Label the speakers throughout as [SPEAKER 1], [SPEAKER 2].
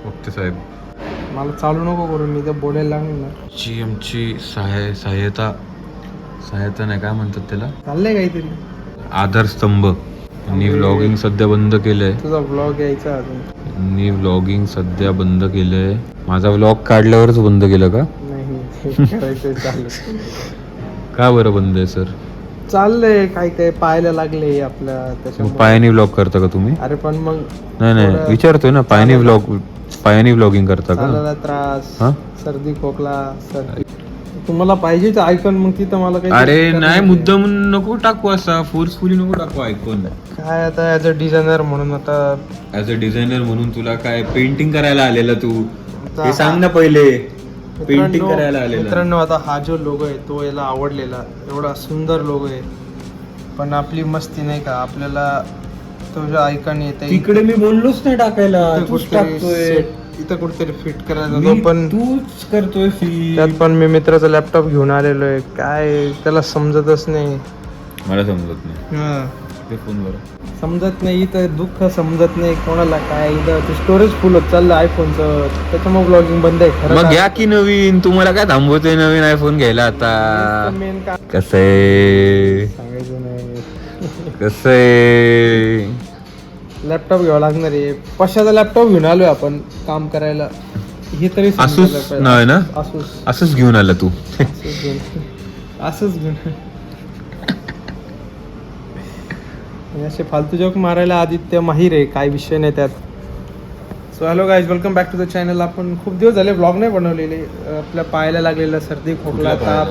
[SPEAKER 1] Okay साहेब.
[SPEAKER 2] मला चालू नको करून मी तर बोलायला लागलो ना.
[SPEAKER 1] GMची सहायता नाही, काय म्हणतात त्याला,
[SPEAKER 2] चाललंय काहीतरी.
[SPEAKER 1] आधारस्तंभ. मी व्लॉगिंग सध्या बंद केलंय.
[SPEAKER 2] तुझा ब्लॉग यायचा अजून.
[SPEAKER 1] मी व्लॉगिंग सध्या बंद केलंय. माझा व्लॉग काढल्यावरच बंद केलं का?
[SPEAKER 2] नाही करायचंय चालू.
[SPEAKER 1] का बरं बंद आहे सर?
[SPEAKER 2] चाललंय काय काय पाहायला लागले आपल्या त्याच्यामुळे.
[SPEAKER 1] पायानी व्लॉग करता का तुम्ही?
[SPEAKER 2] अरे पण मग
[SPEAKER 1] नाही विचारतोय ना. पायानी व्लॉगिंग करता का?
[SPEAKER 2] चालायला त्रास,
[SPEAKER 1] हा?
[SPEAKER 2] सर्दी खोकला सर्दी. तुम्हाला पाहिजे तर ऐकून मग तिथं मला काही.
[SPEAKER 1] अरे नाही, मुद्दाम नको टाकू, असा फोर्सफुली नको टाकू ऐकून.
[SPEAKER 2] काय आता ऍज अ डिझायनर म्हणून आता.
[SPEAKER 1] ऍज अ डिझायनर म्हणून तुला काय पेंटिंग करायला आलेला तू? हे सांग ना पहिले. पेंटिंग करायला आलेला.
[SPEAKER 2] मित्रांनो, आता हा जो लोगो आहे तो याला आवडलेला, एवढा सुंदर लोगो आहे. पण आपली मस्ती नाही का, आपल्याला तुझ्या ऐकाने येते
[SPEAKER 1] तिकडे मी बोललोच नाही टाकायला, तूच टाकतोय.
[SPEAKER 2] इथं कुठेतरी फिट करायला तो पण
[SPEAKER 1] तूच करतोय
[SPEAKER 2] त्यात पण मी मित्राचा लॅपटॉप घेऊन आलेलो आहे. काय त्याला समजतच नाही.
[SPEAKER 1] मला समजत नाही.
[SPEAKER 2] हा,
[SPEAKER 1] ते फोनवर
[SPEAKER 2] समजत नाही. इथं दुःख समजत नाही कोणाला. काय इथं स्टोरेज फुल होत चाललं आयफोनचं, त्याच्यामुळे ब्लॉगिंग बंद आहे. खरं
[SPEAKER 1] मग घ्या की नवीन. तुम्हाला काय थांबवतोय नवीन आयफोन घ्यायला आता?
[SPEAKER 2] मेन काय
[SPEAKER 1] कसं आहे,
[SPEAKER 2] सांगायचं नाही.
[SPEAKER 1] कसं आहे,
[SPEAKER 2] लॅपटॉप घ्यावा लागणार आहे. कशाचा लॅपटॉप घेऊन आलोय आपण काम करायला हे तरी
[SPEAKER 1] Asus नाव आहे ना?
[SPEAKER 2] Asus.
[SPEAKER 1] असंच घेऊन आला तू?
[SPEAKER 2] असंच घेऊन आणि असे फालतू जोक मारायला आदित्य माहीर आहे, काय विषय नाही त्यात. So hello guys, welcome back to the channel. आपण खूप दिवस झाले ब्लॉग नाही बनवलेले. आपल्या पायाला लागलेला सर्दी खोकला ताप.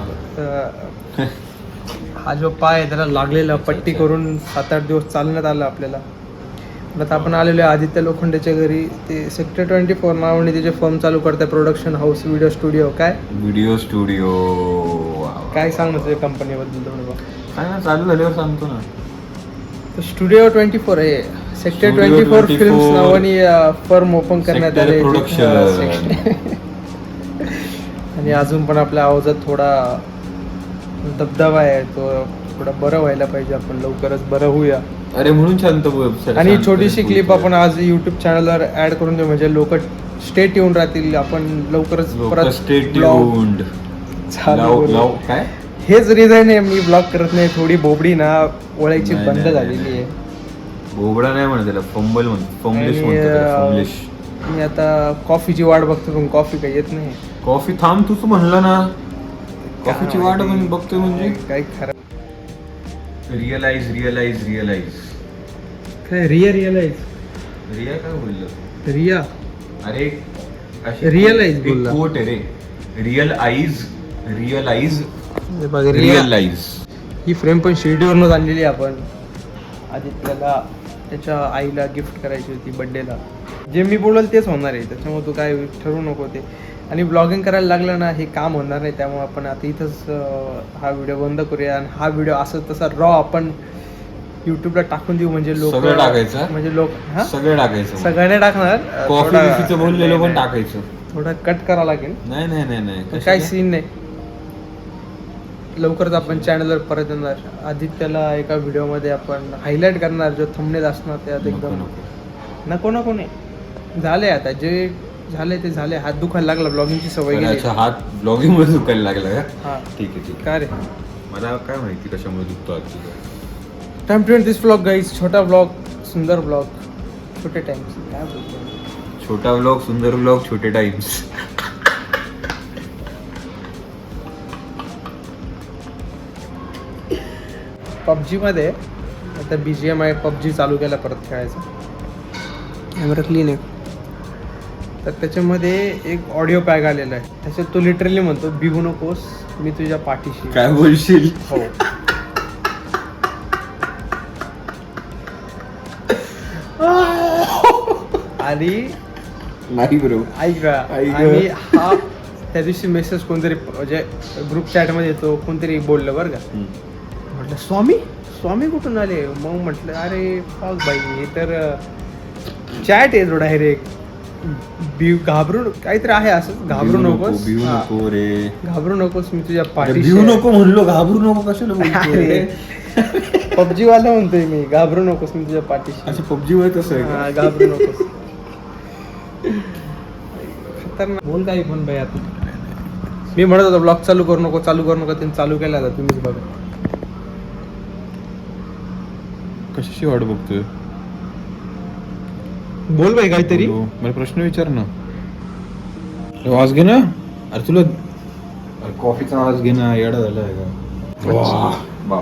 [SPEAKER 2] हा जो पाय आहे त्याला लागलेला पट्टी करून 7-8 दिवस चालण्यात आलं आपल्याला. आता आपण आलेलो आहे आदित्य लोखंडेच्या घरी. ते सेक्टर 24 नावाने त्याचे फर्म चालू करतात, production house, video studio.
[SPEAKER 1] Video studio.
[SPEAKER 2] काय सांगणार तुझ्या कंपनीबद्दल थोडं?
[SPEAKER 1] काय ना, चालू झाल्यावर सांगतो ना.
[SPEAKER 2] स्टुडिओ 24 आहे. सेक्टर
[SPEAKER 1] Studio
[SPEAKER 2] 24 फिल्म्स
[SPEAKER 1] 24
[SPEAKER 2] नावाने फर्म ओपन करण्यात आले.
[SPEAKER 1] प्रोडक्शन.
[SPEAKER 2] आणि अजून पण आपल्या आवाजात थोडा दबदबा आहे, तो थोडा बरं व्हायला पाहिजे. आपण लवकरच बरं होऊया.
[SPEAKER 1] अरे म्हणून शांत वेबसाईट.
[SPEAKER 2] आणि छोटीशी क्लिप आपण आज युट्यूब चॅनलवर ऍड करून देऊ, म्हणजे लोक स्टेट येऊन राहतील. आपण लवकरच परत
[SPEAKER 1] स्टेट ट्यून्ड. काय
[SPEAKER 2] हेच रिझन आहे मी ब्लॉग करत नाही. थोडी बोबडी ना ओळायची बंद झालेली आहे.
[SPEAKER 1] बोबडा नाही म्हणत त्याला, फंबल म्हणतो.
[SPEAKER 2] मी आता कॉफीची वाट बघतो, पण कॉफी काही येत नाही.
[SPEAKER 1] कॉफी थांब, तूच म्हणलं ना कॉफीची वाट बघतोय म्हणजे
[SPEAKER 2] काय खरं.
[SPEAKER 1] रिअलाइज
[SPEAKER 2] काय रिअलाइज
[SPEAKER 1] काय बोललं?
[SPEAKER 2] रिया.
[SPEAKER 1] अरे
[SPEAKER 2] रिअलाइज बोलला.
[SPEAKER 1] कोट आहे रे. रिअलाइज.
[SPEAKER 2] ही फ्रेम पण शिर्डीवरनच आणलेली आपण. आदित्यला त्याच्या आईला गिफ्ट करायची होती बर्थडेला. जे मी बोलल तेच होणार आहे, त्याच्यामुळे तू काय ठरवू नको ते. आणि ब्लॉगिंग करायला लागलं ना, हे काम होणार नाही. त्यामुळे आपण आता इथंच हा व्हिडिओ बंद करूया. आणि हा व्हिडिओ असं तसा रॉ आपण युट्यूबला टाकून देऊ, म्हणजे लोक
[SPEAKER 1] टाकायचं.
[SPEAKER 2] म्हणजे लोक
[SPEAKER 1] सगळं टाकायचं.
[SPEAKER 2] सगळ्यांना टाकणार.
[SPEAKER 1] कॉफी बोललेलं पण टाकायचं.
[SPEAKER 2] थोडा कट करावं लागेल.
[SPEAKER 1] नाही
[SPEAKER 2] काही सीन नाही. लवकरच आपण चॅनलवर परत येणार. आदित्यला एका व्हिडिओमध्ये आपण हायलाइट करणार, जो थंबनेल असणार त्यात एकदम नको नाही. झाले आता जे झाले ते झाले. हात दुखायला लागला, ब्लॉगिंगची सवय गेली.
[SPEAKER 1] हात ब्लॉगिंग मध्ये दुखायला लागला का?
[SPEAKER 2] हा
[SPEAKER 1] ठीक आहे.
[SPEAKER 2] काय रे,
[SPEAKER 1] मला काय माहिती कशामुळे दुखतो आज.
[SPEAKER 2] Time to end this blog guys. छोटा ब्लॉग, सुंदर ब्लॉग, छोटे टाइम्स. काय बोलतो?
[SPEAKER 1] छोटा ब्लॉग, सुंदर ब्लॉग, छोटे टाइम्स.
[SPEAKER 2] पबजी मध्ये आता BGMI PUBG चालू केला परत खेळायचा. कॅमेरा क्लीन आहे. तर त्याच्यामध्ये एक ऑडिओ पॅक आलेला आहे. त्याच्यात तो लिटरली म्हणतो, भिवू नकोस, मी तुझ्या पाठीशी.
[SPEAKER 1] काय बोलशील?
[SPEAKER 2] हो. आणि
[SPEAKER 1] नाही ब्रो,
[SPEAKER 2] ऐका. आणि हा त्या दिवशी मेसेज कोणतरी म्हणजे ग्रुप चॅट मध्ये येतो, कोणतरी बोललं बरं का. म्हटलं स्वामी कुठून आले? मग म्हटलं अरे पाग बाई, हे तर चॅट आहे थोडा डायरेक्ट. घाबरून काहीतरी आहे असं. घाबरू नकोस
[SPEAKER 1] रे,
[SPEAKER 2] घाबरू नकोस, मी तुझ्या पाठीशी.
[SPEAKER 1] भिवू नको म्हणलो, घाबरू नको कशाला बोलतोय?
[SPEAKER 2] पबजी वाला म्हणतोय मी, घाबरू नकोस, मी तुझ्या पाठीशी.
[SPEAKER 1] अच्छा, पबजी वर तसं आहे.
[SPEAKER 2] घाबरू नकोस. खतरनाक. बोल काही पण भाई आता. मी म्हणत होतो ब्लॉग चालू करू नको त्यांनी चालू केला आता तुम्हीच बघा.
[SPEAKER 1] कशाची वाट बघतोय?
[SPEAKER 2] बोल भाई काहीतरी.
[SPEAKER 1] मला प्रश्न विचार ना. आवाज घे ना. अरे तुला कॉफीचा आवाज घे ना. येडा झालाय का? वाह.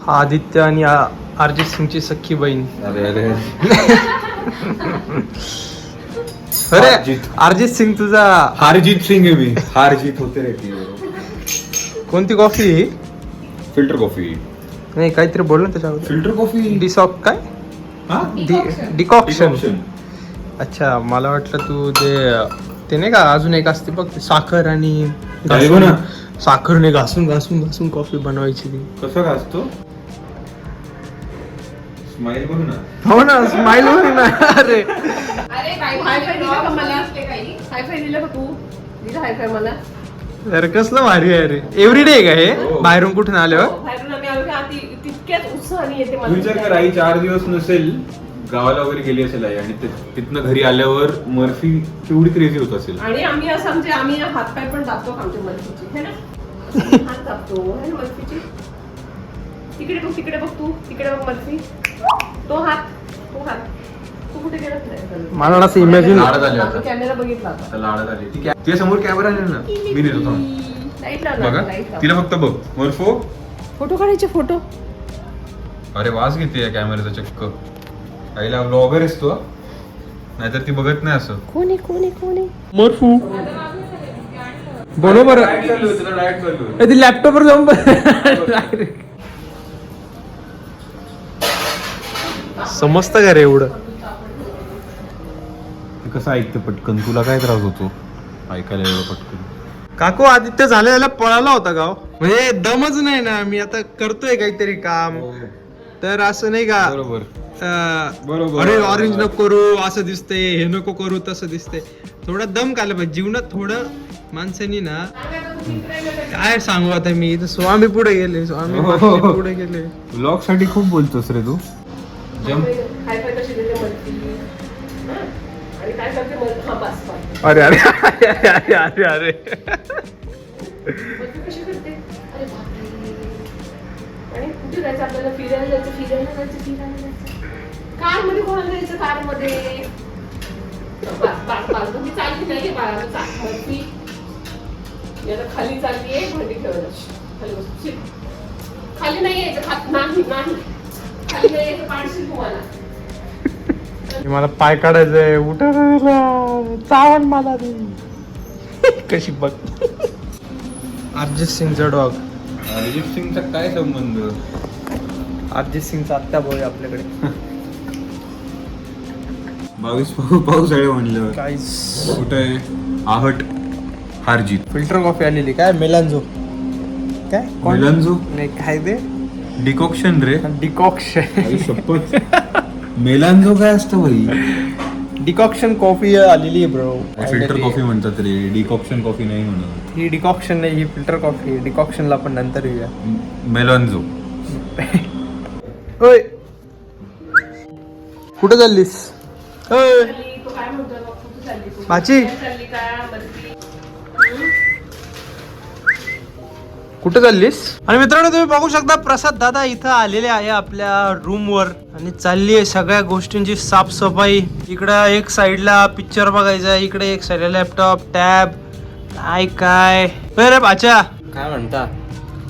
[SPEAKER 2] हा आदित्य आणि अर्जित सिंगची सख्खी बहीण.
[SPEAKER 1] अरे
[SPEAKER 2] अरे
[SPEAKER 1] अर्जित.
[SPEAKER 2] अर्जित सिंग तुझा.
[SPEAKER 1] हारजीत सिंग आहे मी. हारजीत होते रे ती.
[SPEAKER 2] कोणती कॉफी ही?
[SPEAKER 1] Filter coffee.
[SPEAKER 2] नाही काहीतरी बोल ना त्याच्यावर.
[SPEAKER 1] Filter coffee.
[SPEAKER 2] डिसॉक काय?
[SPEAKER 1] हा
[SPEAKER 2] डिकॉक्शन. अच्छा मला वाटलं तू ते नाही का अजून एक असते बघ ते साखर आणि साखरने घासून घासून घासून कॉफी बनवायची ती.
[SPEAKER 1] कसं घासतो? स्माइल बघ ना.
[SPEAKER 2] हो ना स्माइल बघ ना. अरे अरे कसलं भारी आहे रे. एव्हरीडे का हे? बाहेरून कुठून आल्यावर?
[SPEAKER 1] तू विचार कर आई 4 दिवस नसेल गावाला वगैरे गेली असेल आई आणि तिथनं घरी आल्यावर मर्फी केवढी क्रेझी होत असेल.
[SPEAKER 3] आणि आम्ही असं आम्ही हातपाय पण दाबतो आमच्या मर्फीची है ना. हात दाबतो है ना मर्फीची. तिकडे बघ तू तिकडे बघ मर्फी. तो हात तू कुठे गेलाच नाही.
[SPEAKER 2] मला असं इमॅजिन
[SPEAKER 1] लाडत आले आता.
[SPEAKER 3] कॅमेरा बघितला
[SPEAKER 1] आता लाडत आली. ठीक आहे. तिच्या समोर कॅमेरा आहे ना. मी देतो थांब.
[SPEAKER 3] लाईट
[SPEAKER 1] बघा
[SPEAKER 3] लावला.
[SPEAKER 1] तिला फक्त बघ. मर्फो.
[SPEAKER 3] फोटो काढायचे फोटो.
[SPEAKER 1] अरे वास घेते या कॅमेऱ्याचा चक्क. आईला ब्लॉगर आहेस तू. नाहीतर ती बघत नाही असं.
[SPEAKER 3] कोणी
[SPEAKER 2] मरफू बरोबर. ती लॅपटॉपवर जाऊन समजतं का रे एवढं?
[SPEAKER 1] कसं ऐकतं पटकन. तुला काय त्रास होतो ऐकायला एवढं पटकन?
[SPEAKER 2] काकू आदित्य झालेला पळाला होता गाव. म्हणजे दमच नाही ना. मी आता करतोय काहीतरी काम तर असं नाही का
[SPEAKER 1] बरोबर.
[SPEAKER 2] अरे ऑरेंज नको करू असं दिसतंय, हे नको करू तसं दिसतंय. थोडा दम काढला पाहिजे जीवनात. थोडं माणसानी ना काय सांगू आता. मी इथं स्वामी पुढे गेले. स्वामी पुढे गेले.
[SPEAKER 1] ब्लॉग साठी खूप बोलतोस रे तू.
[SPEAKER 3] हायफाय कशी देते मर्फी. आणि काय करते मर्फी. हा बस.
[SPEAKER 2] अरे अरे अरे अरे अरे
[SPEAKER 3] मर्फी कशी करते. अरे बापरे. आणि कुठे जायचं आपल्याला. फिरायला जायचं. कार मध्ये कोणाला जायचं. कार मध्ये तुम्ही चालली नाही बाळा. मर्फी याला खाली चालली आहे भांडी खेळत. खाली बस. खाली नाही यायचं. नाही खाली नाही यायचं. पाडशील तुम्हाला.
[SPEAKER 2] मला पाय काढायचंय. उठायला चावण मला कशी बघ. अर्जित सिंगचा डॉग.
[SPEAKER 1] अरिजित सिंगचा काय संबंध?
[SPEAKER 2] अर्जित सिंगचा आत्या बोय आपल्याकडे.
[SPEAKER 1] 22 पाऊस आहे म्हणलं.
[SPEAKER 2] काय
[SPEAKER 1] कुठे आहे? आहट हारजीत.
[SPEAKER 2] फिल्टर कॉफी आलेली. काय मेलांजो. काय
[SPEAKER 1] मेलांजो
[SPEAKER 2] नाही काय ते
[SPEAKER 1] डिकॉक्शन रे.
[SPEAKER 2] डिकॉक्शन.
[SPEAKER 1] आई शपथ. मेलांजो काय असतं भाई?
[SPEAKER 2] डिकॉक्शन कॉफी आलेली आहे ब्रो.
[SPEAKER 1] फिल्टर कॉफी म्हणतात रे. डिकॉक्शन कॉफी नाही म्हणत.
[SPEAKER 2] ही डिकॉक्शन नाही, ही फिल्टर कॉफी. डिकॉक्शनला आपण नंतर येऊया.
[SPEAKER 1] मेलांजो.
[SPEAKER 2] ओय कुठे चाललीस? ओय
[SPEAKER 3] तो काय म्हणतोय बघ. कुठे चालली तू.
[SPEAKER 2] भाची
[SPEAKER 3] चालली का मर्फी.
[SPEAKER 2] कुठे चाललीस? आणि मित्रांनो तुम्ही बघू शकता प्रसाद दादा इथं आलेले आहे आपल्या रूमवर आणि चालली आहे सगळ्या गोष्टींची साफसफाई. इकडं एक साईडला पिक्चर बघायचा, इकडे एक साईडला लॅपटॉप टॅब. काय बरं भाच्या
[SPEAKER 4] काय म्हणता?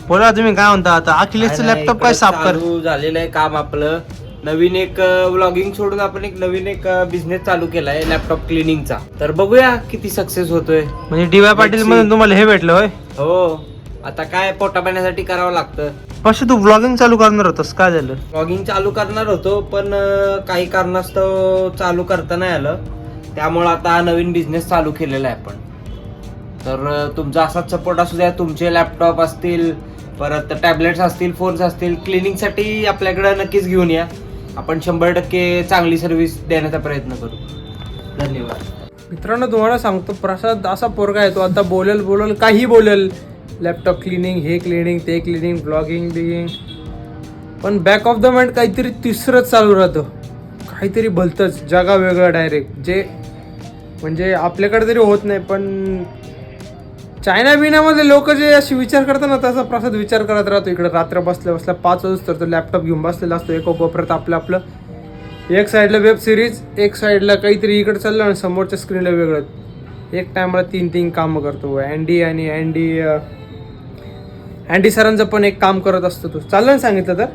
[SPEAKER 2] बोला तुम्ही काय म्हणता. आता अखिलेशचं लॅपटॉप काय साफ कर.
[SPEAKER 4] चालू झालेलं आहे काम आपलं. नवीन एक व्लॉगिंग सोडून आपण नवीन एक बिझनेस चालू केलाय लॅपटॉप क्लिनिंगचा. तर बघूया किती सक्सेस होतोय.
[SPEAKER 2] म्हणजे DY पाटील मधून तुम्हाला हे भेटलं होय?
[SPEAKER 4] हो. आता काय पोटा पाण्यासाठी करावं लागतं.
[SPEAKER 2] പക്ഷെ तू ब्लॉगिंग चालू करणार होतास, काय झालं?
[SPEAKER 4] व्लॉगिंग चालू करणार होतो पण काही कारणास्तव चालू करता नाही आलं. त्यामुळे आता हा नवीन बिझनेस चालू केलेला आहे आपण. तर तुमचा असाच सपोर्ट असू द्या. तुमचे लॅपटॉप असतील, परत टॅबलेट्स असतील, फोन्स असतील, क्लिनिंगसाठी आपल्याकडे नक्कीच घेऊन या. आपण 100% चांगली सर्व्हिस देण्याचा प्रयत्न करू. धन्यवाद.
[SPEAKER 2] मित्रांनो तुम्हाला सांगतो प्रसाद असा पोरगा आहे. तो आता बोलेल काही बोलेल. लॅपटॉप क्लिनिंग, हे क्लिनिंग, ते क्लिनिंग, ब्लॉगिंग बिगिंग. पण बॅक ऑफ द माइंड काहीतरी तिसरंच चालू राहतं. काहीतरी भलतंच जगा वेगळं डायरेक्ट. जे म्हणजे आपल्याकडे तरी होत नाही, पण चायना बिनामध्ये लोक जे अशी विचार करतात ना, तसा प्रसाद विचार करत राहतो. इकडे रात्र बसल्या 5 वाजता तर तो लॅपटॉप घेऊन बसलेला असतो एका कोपऱ्यात आपलं एक साईडला वेब सिरीज, एक साईडला काहीतरी इकडे चाललं आणि समोरच्या स्क्रीनला वेगळं. एक टायमाला 3 कामं करतो. अँडी सरांचं पण एक काम करत असतो तो. चालेल ना सांगितलं तर?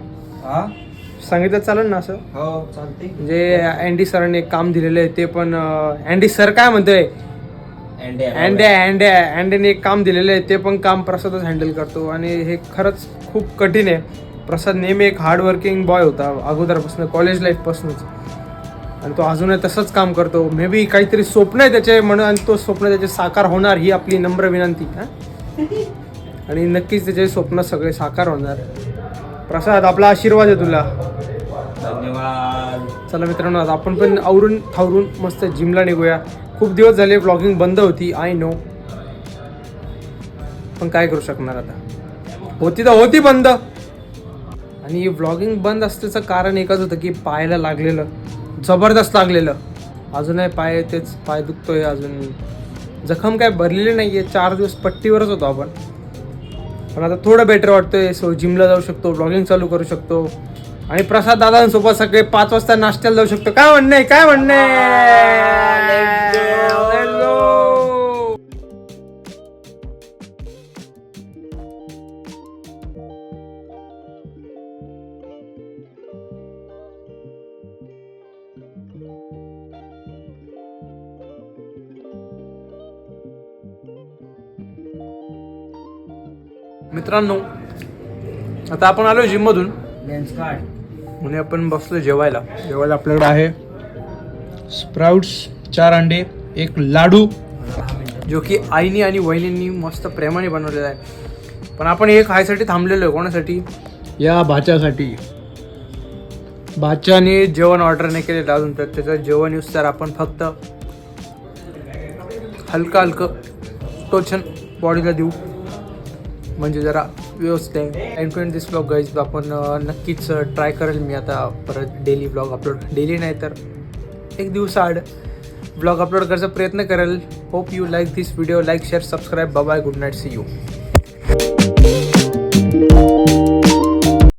[SPEAKER 2] सांगितलं चालेल ना असं?
[SPEAKER 4] हो चालते.
[SPEAKER 2] म्हणजे अँडी सरांनी एक काम दिलेलं आहे, ते पण अँडी सर काय म्हणतोय, अँडीने एक काम दिलेलं आहे, ते पण काम प्रसादच हँडल करतो. आणि हे खरंच खूप कठीण आहे. प्रसाद नेहमी एक हार्डवर्किंग बॉय होता अगोदरपासून, कॉलेज लाईफपासूनच, आणि तो अजूनही तसंच काम करतो. मे बी काहीतरी स्वप्न आहे त्याचे म्हणून, आणि तो स्वप्न त्याचे साकार होणार ही आपली नम्र विनंती. आणि नक्कीच त्याचे स्वप्न सगळे साकार होणार. प्रसाद, आपला आशीर्वाद आहे तुला.
[SPEAKER 4] धन्यवाद.
[SPEAKER 2] चला मित्रांनो, आता आपण पण आवरून थावरून मस्त जिमला निघूया. खूप दिवस झाले ब्लॉगिंग बंद होती, आय नो, पण काय करू शकणार आता. होती बंद. आणि व्लॉगिंग बंद असल्याचं कारण एकच होतं की पायाला लागलेलं, जबरदस्त लागलेलं. अजूनही पाय दुखतोय अजून. जखम काय भरलेली नाही आहे, 4 दिवस पट्टीवरच होतो आपण. पण आता थोडं बेटर वाटतंय. सो जिमला जाऊ शकतो, ब्लॉगिंग चालू करू शकतो, आणि प्रसाद दादांसोबत सगळे 5 वाजता नाश्त्याला जाऊ शकतो. काय म्हणणे मित्रांनो, आता आपण आलो जिममधून म्हणजे आपण बसलो जेवायला. आपल्याकडे आहे स्प्राउट्स, 4 अंडे, 1 लाडू, जो की आईनी आणि वहिनींनी मस्त प्रेमाने बनवलेला आहे. पण आपण हे खायसाठी थांबलेलो आहे. कोणासाठी? या भाच्यासाठी. भाच्याने जेवण ऑर्डर नाही केलेलं अजून, तर त्याचं जेवण येऊस तर आपण फक्त हलकं टोचन बॉडीला देऊ, म्हणजे जरा व्यवस्थित आहे. End this blog guys. आपण नक्कीच ट्राय करेल मी आता परत डेली ब्लॉग अपलोड, डेली नाही तर एक दिवसाआड ब्लॉग अपलोड करायचा प्रयत्न करेल. Hope you like this video. Like, share, subscribe. Bye bye, good night, see you.